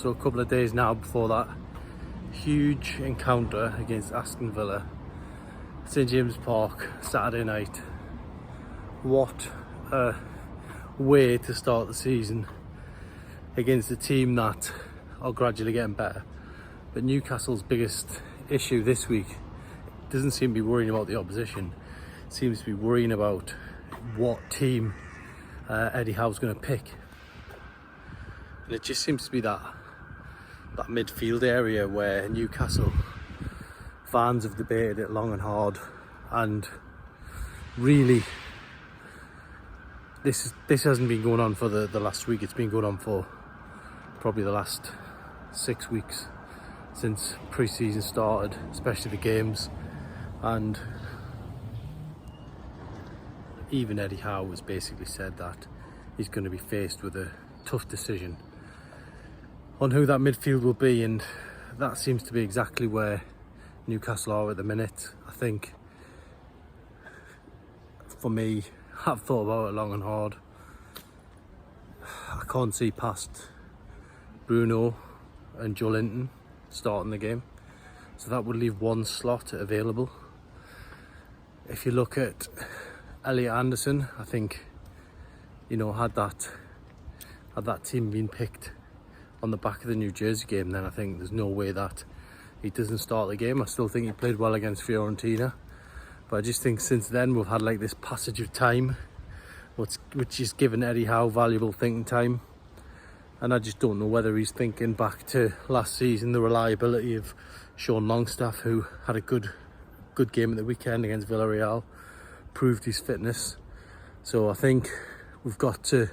So a couple of days now before that huge encounter against Aston Villa, St James Park, Saturday night. What a way to start the season against a team that are gradually getting better. But Newcastle's biggest issue this week doesn't seem to be worrying about the opposition. It seems to be worrying about what team Eddie Howe's going to pick. And it just seems to be that midfield area where Newcastle fans have debated it long and hard, and really this hasn't been going on for the last week. It's been going on for probably the last 6 weeks since pre-season started, especially the games. And even Eddie Howe has basically said that he's going to be faced with a tough decision on who that midfield will be, and that seems to be exactly where Newcastle are at the minute. I think, for me, I've thought about it long and hard. I can't see past Bruno and Joe Linton starting the game, so that would leave one slot available. If you look at Elliot Anderson, I think, you know, had that team been picked on the back of the New Jersey game, then I think there's no way that he doesn't start the game. I still think he played well against Fiorentina, but I just think since then we've had like this passage of time which has given Eddie Howe valuable thinking time, and I just don't know whether he's thinking back to last season, the reliability of Sean Longstaff, who had a good game at the weekend against Villarreal, proved his fitness. So I think we've got to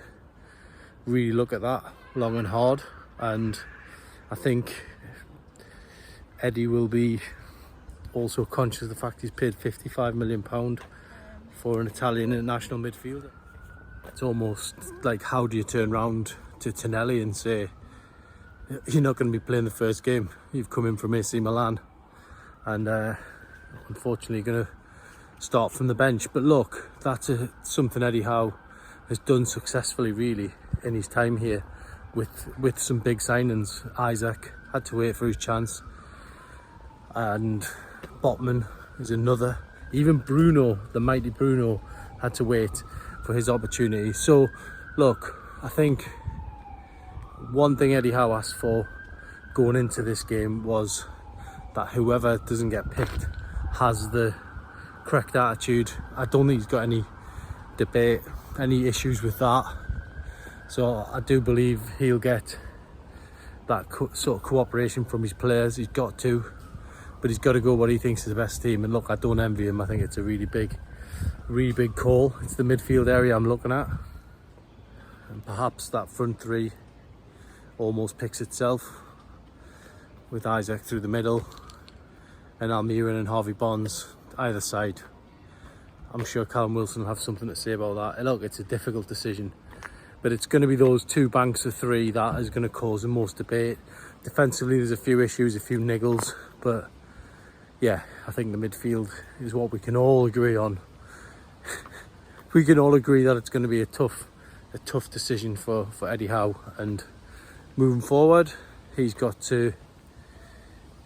really look at that long and hard, and I think Eddie will be also conscious of the fact he's paid £55 million for an Italian international midfielder. It's almost like, how do you turn round to Tonali and say, you're not going to be playing the first game, you've come in from AC Milan, and unfortunately going to start from the bench. But look, that's something Eddie Howe has done successfully really in his time here with some big signings. Isaac had to wait for his chance, and Botman is another. Even Bruno, the mighty Bruno, had to wait for his opportunity. So look, I think one thing Eddie Howe asked for going into this game was that whoever doesn't get picked has the correct attitude. I don't think he's got any debate, any issues with that. So I do believe he'll get that sort of cooperation from his players. He's got to, but he's got to go what he thinks is the best team. And look, I don't envy him. I think it's a really big call. It's the midfield area I'm looking at, and perhaps that front three almost picks itself, with Isaac through the middle and Almiron and Harvey Barnes either side. I'm sure Callum Wilson will have something to say about that. And look, it's a difficult decision, but it's going to be those two banks of three that is going to cause the most debate. Defensively, there's a few issues, a few niggles, but yeah, I think the midfield is what we can all agree on. We can all agree that it's going to be a tough decision for Eddie Howe, and moving forward, he's got to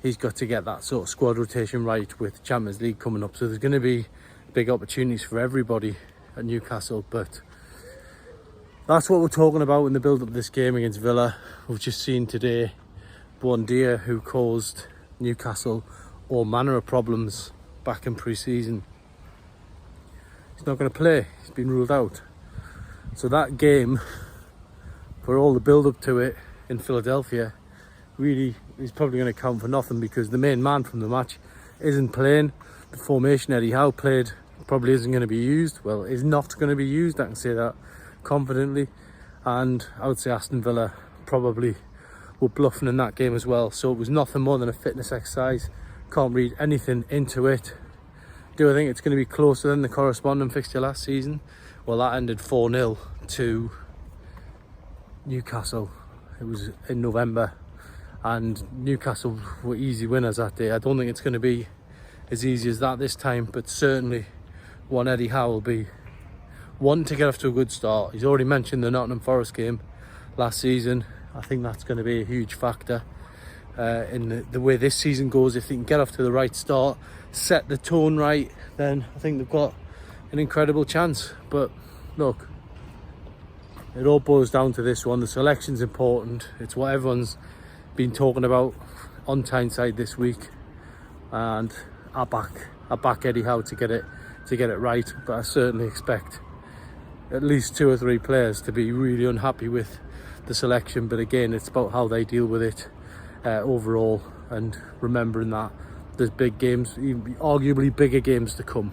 get that sort of squad rotation right with Champions League coming up. So there's going to be big opportunities for everybody at Newcastle, but that's what we're talking about in the build-up of this game against Villa. We've just seen today Buendia, who caused Newcastle all manner of problems back in pre-season. He's not going to play. He's been ruled out. So that game, for all the build-up to it in Philadelphia, really is probably going to count for nothing, because the main man from the match isn't playing. The formation Eddie Howe played probably isn't going to be used. Well, is not going to be used, I can say that confidently. And I would say Aston Villa probably were bluffing in that game as well. So it was nothing more than a fitness exercise. Can't read anything into it. Do I think it's going to be closer than the corresponding fixture last season? Well, that ended 4-0 to Newcastle. It was in November, and Newcastle were easy winners that day. I don't think it's going to be as easy as that this time, but certainly one Eddie Howe will be wanting to get off to a good start. He's already mentioned the Nottingham Forest game last season. I think that's going to be a huge factor in the way this season goes. If they can get off to the right start, set the tone right, then I think they've got an incredible chance. But look, it all boils down to this one. The selection's important. It's what everyone's been talking about on Tyneside this week, and I back Eddie Howe to get it right. But I certainly expect at least 2 or 3 players to be really unhappy with the selection. But again, it's about how they deal with it overall, and remembering that there's big games, arguably bigger games to come.